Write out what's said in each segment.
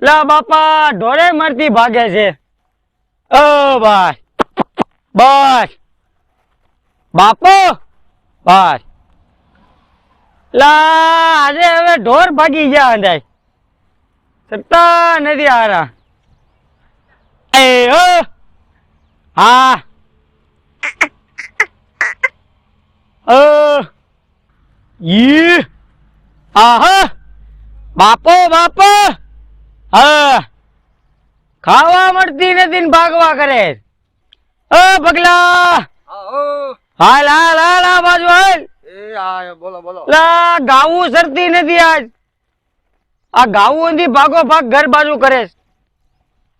લા બાપા ઢોરે મારતી ભાગે છે. ઓ બસ બસ બાપો બસ. લા આજે હવે ઢોર ભાગી ગયા અંદાજ સત્તા નથી હારા. એ ઓ હા ઈ આહા બાપો બાપો હા ખાવા મળતી નથી ને ભાગવા કરે. ઓ પગલા હાલ હાલ હાલ આ બાજુ હાલ. બોલો બોલો. લા ગાવું સરતી નથી આજ. આ ગાવું નથી ભાગો ભાગ ઘર બાજુ કરે.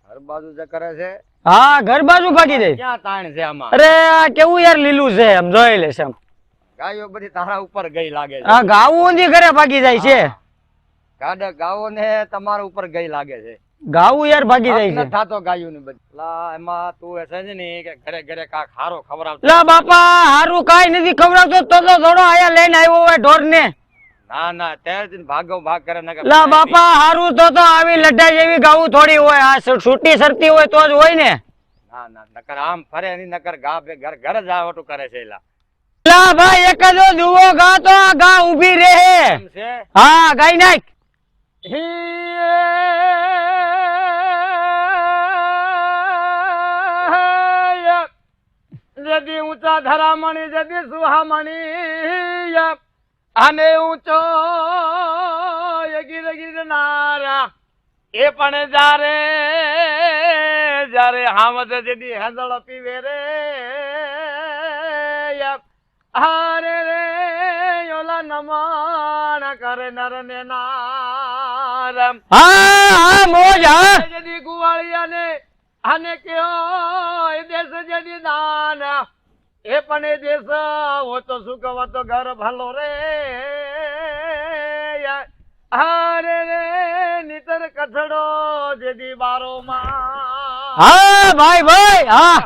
ઘર બાજુ જે કરે છે હા ઘર બાજુ ભાગી દે. ક્યાં તાણ છે આમાં? અરે આ કેવું યાર લીલું છે એમ જોઈ લેશે એમ. ગાયો બધી તારા ઉપર ગઈ લાગે છે. આ ગાવું નથી ઘરે ભાગી જાય છે. ગાડે ગાવો ને તમારા ઉપર ગઈ લાગે છે. ગાવું યાર ભાગી જાય છે. થાતો ગાયું ને બધી. લા એમાં તું એ છે ને કે ઘરે ઘરે કાક હારો ખવડાવતો. લા બાપા હારું કાઈ નથી ખવડાવતો તો થોડો આયા લઈને આવ્યો હોય ઢોર ને. ના ના ત્યારે ભાગો ભાગ કરે ને. લા બાપા હારું તો આવી લડાઈ જેવી ગાવું થોડી હોય. આ છૂટી સરતી હોય તો જ હોય ને. ના ના નકર આમ ફરે ની નકર ગા બે ઘર ઘર જ આવટું કરે છે. લા ભાઈ એક જ દુવો ગા તો આ ગા ઊભી રહે. એમ છે? હા ગાઈ નાખ. જદી ઊંચા ધરામણી જદી સુહામણી અને ઊંચો ગીર ગીર નારા એ પણ જારે જારે હામદ જદી હેંદળ પીવે રે હારે રે ઓલા નમન કરે નર ને નારમ. હા હા મોજ હા. જદી ગુવાળિયા ને આને કયો એ દેશ જદી દાન એ પણ એ દેશ હો તો સુખ હો તો ઘર ભલો રે હારે રે નિતર કથડો જદી બારો માં. હા ભાઈ ભાઈ હા.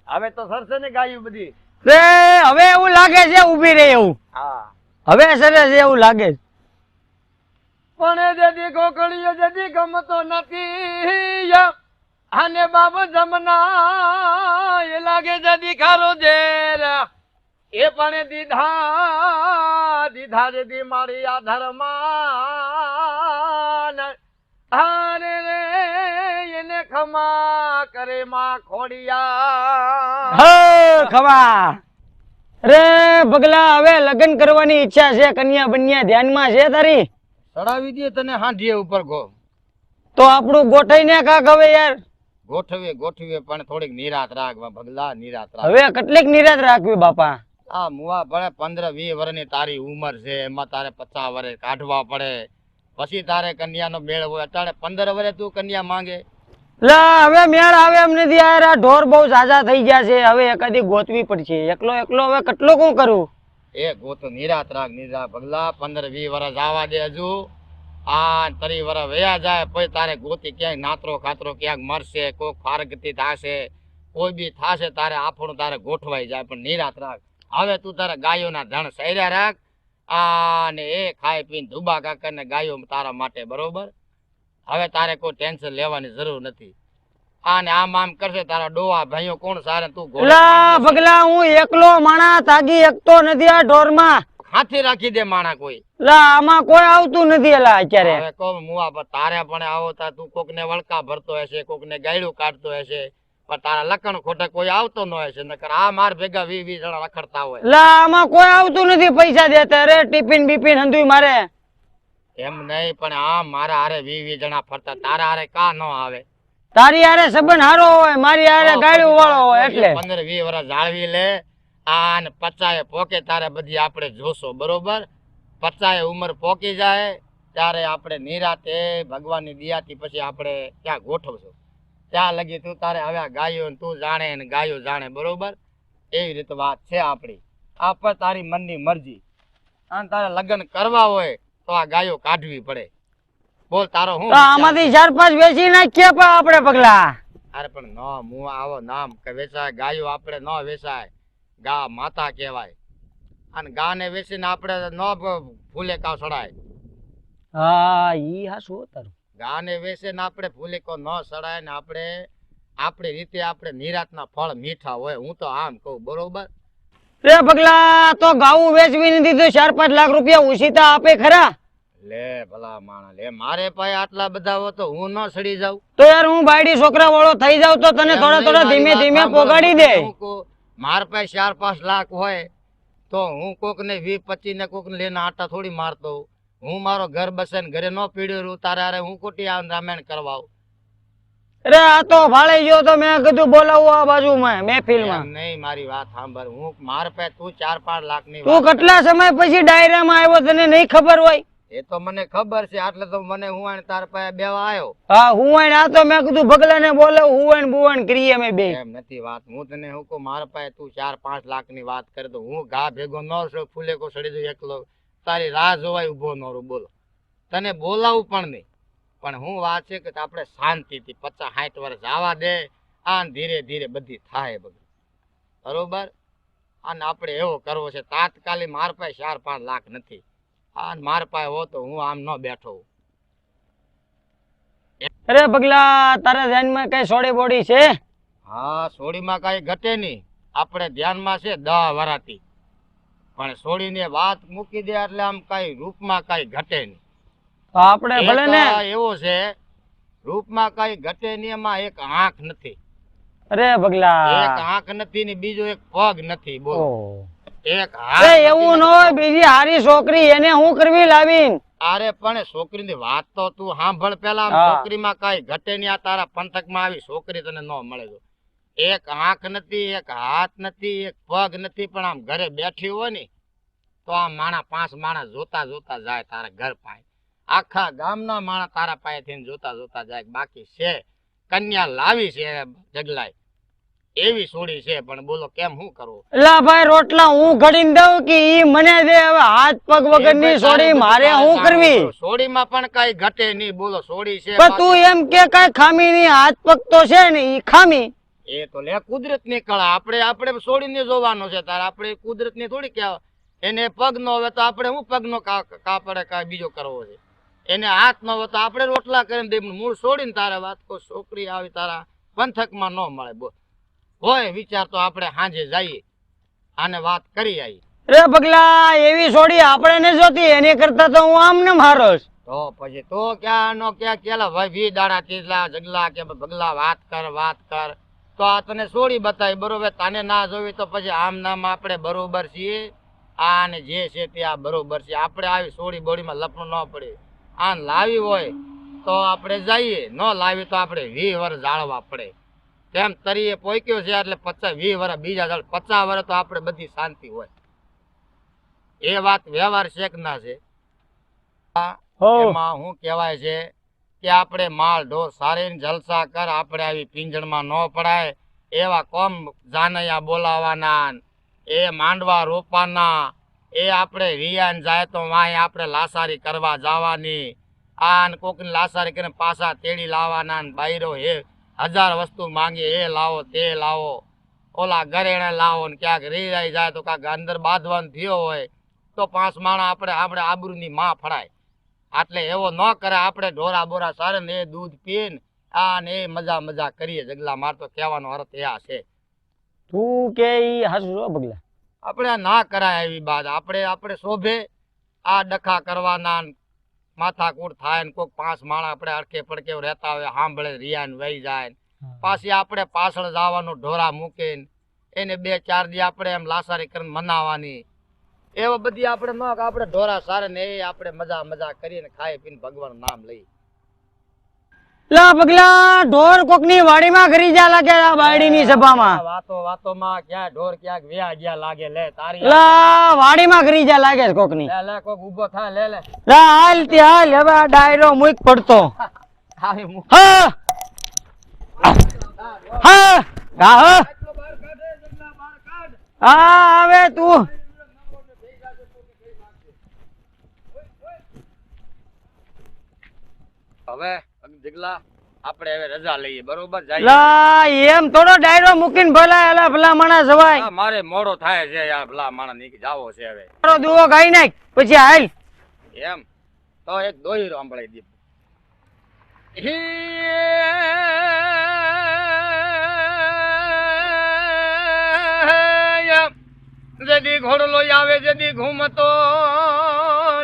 હવે તો સરસે ને ગાયું બધી. રે હવે એવું લાગે છે ઊભી રહે એવું. હા હવે સરસ એવું લાગે છે. પણ જદી કોકળીઓ જદી ગમતો નથી અને બાબ જમના એ લાગે જદી ખારો જેર એ પણ દીધા દીધા જદી મારી આ ધર્માન હારે રે એને ખમા કરે માં ખોડિયા. હો ખવા રે બગલા હવે લગ્ન કરવાની ઈચ્છા છે. કન્યા બન્યા ધ્યાનમાં છે તારી? ચડાવી દે તને હાંડીએ ઉપર ગો તો આપણું ગોઠવીને કાક હવે યાર. ગોઠવીએ પણ થોડીક નિરાત રાખ ભગલા નિરાત રાખ. હવે કેટલીક નિરાત રાખવી બાપા. આ મુવા ભલે 15-20 વર્ષની તારી ઉંમર છે એમાં તારે 50 વર્ષ કાઢવા પડે પછી તારે કન્યાનો મેળ હોય. અત્યારે 15 વર્ષે તું કન્યા માંગે? લા હવે મેળ આવે એમ નથી યાર. આ ઢોર બહુ ઝાઝા થઈ ગયા છે. હવે એકાદી ગોતવી પડશે. એકલો એકલો હવે કેટલો શું કરું? એ ગોતો નિરાત રાખ નિરાત ભગલા. 15-20 વર્ષ આવવા દે હજુ. આ 30 વર્ષ વયા જાય પછી તારે ગોતી ક્યાંક નાતરો ખાતરો ક્યાંક મરશે કોઈક ફારગતી થશે કોઈ બી થશે તારે આપણું તારે ગોઠવાઈ જાય. પણ નિરાત રાખ. હવે તું તારા ગાયોના ધણ સૈર્યા રાખ અને એ ખાઈ પીને ધુબા કાકર ને ગાયો તારા માટે બરોબર. હવે તારે કોઈ ટેન્શન લેવાની જરૂર નથી. આને આમ આમ કરશે તારા ડોવા ભાઈઓ કોણ સારે તું લા બગલા હું એકલો માણા તાગી એકતો નથી આ ઢોરમાં. હાથી રાખી દે માણા કોઈ. લા આમાં કોઈ આવતું નથી એલા અત્યારે. હવે કોમ મુવા પર તારે પણ આવો તા તું કોક ને વળકા ભરતો હશે કોક ને ગાયડું કાઢતો હશે પણ તારા લખણ ખોટે કોઈ આવતો ન હશે. નકર આ માર ભેગા 20 જણા રખડતા હોય. લા આમાં કોઈ આવતું નથી પૈસા દેતા રે ટિફિન બીફિન હંધુય મારે. એમ નહીં પણ આ મારા હારે 20 જણા ફરતા તારા હારે કા ન આવે? તારી હારે સંબંધ હારો હોય મારી હારે ગાડ્યું વાળો હોય એટલે. 15-20 વર્ષ જાળવી લે. આ ને 50 પોકે તારે બધી આપણે જોશો બરોબર. 50 ઉંમર પોકી જાય ત્યારે આપણે નિરાતે ભગવાનની દયાથી પછી આપણે ત્યાં ગોઠવશું. ત્યાં લગી તું તારે હવે ગાયો તું જાણે ને ગાયો જાણે બરોબર. એવી રીતે વાત છે આપણી. આ પર તારી મનની મરજી. અને તારે લગ્ન કરવા હોય તો આ ગાયો કાઢવી પડે. બોલ તારો હું આમાંથી 4-5 વેચી નાખીએ પણ આપણે પગલા. અરે પણ ન હું આવો નામ કે વેચાય ગાયો આપણે ન વેચાય. ગા માતા કહેવાય અને ગાને વેચીને આપણે ન ફૂલે કાવ ચડાય. હા ઈ હા શું તારું ગાને વેસે ને આપણે ફૂલેકો ન સડાય ને આપણે આપણી રીતે આપણે નિરાતના ફળ મીઠા હોય. હું તો આમ કહું, બરોબર? રે પગલા તો ગાવું વેચવી નથી તો 4-5 લાખ રૂપિયા ઉછીતા આપે ખરા? લે ભલા માણા લે, મારે પાસે આટલા બધા હોય તો હું ન સડી જાઉં? તો યાર હું બાયડી છોકરા વાળો થઈ જાવ તો તને એમ થોડા નહીં, થોડા મારી ધીમે વાત ધીમે સાંભળો. પોગાડી હું દે. તને હું કહું, માર પાસે 4-5 લાખ હોય તો હું કોક ને 20-25 ને કોક ને લઈને આટા થોડી મારતો હોઉં. હું મારો ઘર બસે ને ઘરે ન પીડ્યો રહું, તારે હારે હું ખોટી આ રામાયણ કરવા આવું? અરે આ તો ભાળે ગયો તો મેં કીધું બોલાવું આ બાજુમાં મહેફિલમાં. એમ નહીં, મારી વાત સાંભળ. હું માર પાસે તું 4-5 લાખ ની તું કેટલા સમય પછી ડાયરામાં આવ્યો તને નહીં ખબર હોય? એ તો મને ખબર છે, આટલે તો મને હું આને તાર પાસે બેવા આવ્યો. હા હું આઈને આ તો મેં કીધું ભગલાને બોલાવું હું આઈને બુવાન કરીએ અમે બે. એમ નથી વાત. હું તને હું કહું, મારા પાસે તું 4-5 લાખ ની વાત કરે તો હું ઘા ભેગો ન છું, ફૂલેકો સડી જઉં એકલો, તારી રાહ જોવાય ઉભો ન રહું. બોલો, તને બોલાવું પણ નહીં. પણ હું વાત છે કે આપણે શાંતિથી 50-60 વર્ષ જવા દે, આન ધીરે ધીરે બધી થાય બધું, બરોબર? અને આપણે એવો કરવો છે. તાત્કાલિક મારા પાસે 4-5 લાખ નથી. આ મારા પાસે હો તો હું આમ ન બેઠો હોઉં. અરે પગલા તારા ધ્યાનમાં કઈ સોડી બોડી છે? હા, સોડીમાં કઈ ઘટે નહીં. આપણે ધ્યાનમાં છે 10 વરાથી. પણ સોડીને વાત મૂકી દે એટલે આમ કઈ રૂપમાં કઈ ઘટે નહીં. તો આપણે ભલે ને એક એવો છે, રૂપમાં કઈ ઘટે નહીં, એમાં એક આંખ નથી. અરે પગલા એક આંખ નથી ને બીજો એક પગ નથી. બોલો, ઓહ. એક એ હાથ એવું ન હોય બીજી હારી છોકરી એને હું કરવી લાવીન? અરે પણ છોકરીની વાત તો તું સાંભળ પેલા. આમ હા. છોકરીમાં કઈ ઘટે નહીં. આ તારા પંથકમાં આવી છોકરી તને ન મળે. તો એક આંખ નથી, એક હાથ નથી, એક પગ નથી, પણ આમ ઘરે બેઠી હોય ને તો આ માણા 5 માણસ જોતા જોતા જાય તારા ઘર પાસે. આખા ગામના માણસ તારા પાસે થઈને જોતા જોતા જાય. બાકી છે કન્યા લાવી છે જગલાય એવી છોડી છે, પણ બોલો કેમ શું કરવું? લા ભાઈ રોટલા હું ઘડીને દઉં કે ઈ મને દે? હવે હાથ પગ વગરની સોડી મારે હું કરવી? સોડીમાં પણ કઈ ઘટે નહીં. બોલો, સોડી છે પણ તું એમ કે કઈ ખામી નહીં, હાથ પગ તો છે ને ઈ ખામી. એ તો લે કુદરત ની કળા. આપણે છોડીને જોવાનો છે તારે. આપણે કુદરત ની થોડી કે એને પગ નો હવે તો આપણે હું પગ નો કાપડે કા બીજો કરવો છે. એને હાથ નો હોય તો આપણે રોટલા કરીને દે. મૂળ છોડીને તારે વાત કો છોકરી આવી તારા પંથકમાં ન મળે. બોલ, હોય વિચાર તો આપણે સાંજે જઈએ આને વાત કરી આવી. રે પગલા એવી સોડી આપણે ને જોતી, એની કરતા તો હું આમ ને મારો જ. તો પછી તો ક્યાં નો ક્યાં કેલા ભાઈ 20 દાડા તીજલા જગલા કે ભગલા વાત કર તો આ તને છોડી બતાવી, બરોબર? તને ના જોવી તો પછી આમ નામ આપણે બરોબર છીએ. આ ને જે છે તે આ બરોબર છે. આપણે આવી છોડી બોડીમાં લપનું ન પડે. આ લાવી હોય તો આપણે જઈએ, ન લાવી તો આપણે 20 વર્ષ જાળવા પડે. તેમ તરીએ પોક્યો છે એટલે 50-20 વર્ષ બીજા જાળ 50 વર્ષ તો આપણે બધી શાંતિ હોય. એ વાત વ્યવહાર શેક ના છે. એમાં શું કહેવાય છે કે આપણે માલ ઢોર સારી જલસા કર. આપણે આવી પીંજણમાં ન પડાય. એવા કોમ જાનૈયા બોલાવાના, એ માંડવા રોપાના, એ આપણે રિયાન જાય તો વાંય આપણે લાસારી કરવા જવાની. આ ને કોકની લાસારી કરીને પાછા તેડી લાવવાના. બાયરો હે 1000 વસ્તુ માંગે, એ લાવો તે લાવો, ઓલા ઘરેણે લાવો ને ક્યાંક રીરાઈ જાય તો કાંક અંદર બાંધવાનું થયો હોય તો 5 માણા આપણે આબરૂની માં ફળાય. એટલે એવો ન કરે. આપણે ઢોરા બોરા સારે ને એ દૂધ પીને આ ને એ મજા કરીએ. જગલા માર તો કહેવાનો અર્થ એ છે. તું કે ઈ હાસુ રો પગલા. આપણે ના કરાય એવી વાત. આપણે શોભે આ ડખા કરવાના, માથાકૂટ થાય ને કોઈક 5 માણા આપણે અડકે પડકે રહેતા હોય સાંભળે રિયાન વહી જાય. પાછી આપણે પાછળ જવાનું ઢોરા મૂકીને એને 2-4 દી આપણે એમ લાસારી કરીને મનાવાની. એવા બધી આપણે ન આપણે ઢોરા સારે ને એ આપણે મજા કરીને ખાઈ પીને ભગવાનનું નામ લઈ. લા પગલા ઢોર કોકની વાડીમાં ઘરી જા લાગે આ બાયડીની સભામાં. વાતોમાં ક્યાં ઢોર ક્યાંક વ્યા ગયા લાગે. લે તારી લા વાડીમાં ઘરી જા લાગે છે કોકની. લે કોક ઊભો થાય. લે લા હાલ તે હાલ હવે આ ડાયરો મુક પડતો. આવી મુક. હા હા હા હા હવે તું હવે જગલા આપણે હવે રજા લઈએ, બરોબર? જાય લા એમ થોડો ડાયરો મૂકીને ભલા ભલા માણસ જવાય. મારે મોડો થાય છે યાર. ભલા માણસ ની જાવો છે હવે. તારો દુવો ખાઈ નાખ પછી હાલ. એમ તો એક દોહીરો સંભળાઈ દે. જદી ઘોડલો આવે જદી ઘૂમતો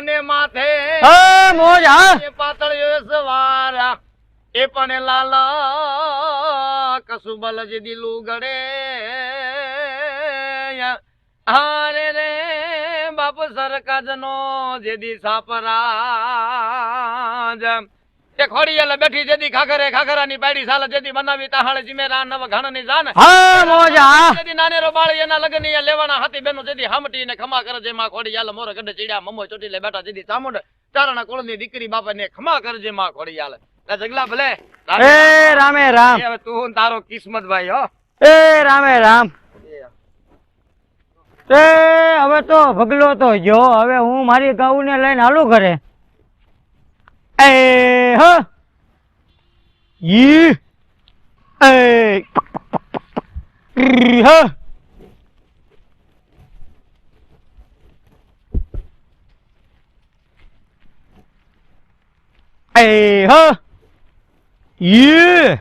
ને માથે હા મોજ હા એ પાતળ સવારા એ પણ લાલા કસુબલ જદી લુગડે હારે રે બાપ સરકાજનો જેદી સાપરાજ એ ખોડિયાલે બેઠી જેદી ખાખરાની પાડી સાલ જેદી બનાવી તાહાળ જીમેરા નવ ઘણની જાન હા મોજ હા જેદી નાનેરો બાળી એના લગન ઈ લેવાના હાથી બેનો જેદી હામટી ને ખમા કરજે માં ખોડિયાલ મોર ગઢ ચીડ્યા મમો ચોટી લે બેઠા જેદી ચામુંડ ચારણા કુળની દીકરી બાપાને ખમા કરજે માં ખોડિયાલ લે જગલા ભલે એ રામે રામ હવે તું ને તારો કિસ્મત ભાઈ હો એ રામે રામ એ હવે તો ભગલો તો જો હવે હું મારી ગાઉને લઈને હાલું ઘરે એ હ ઈ એ હ એ હ ઈ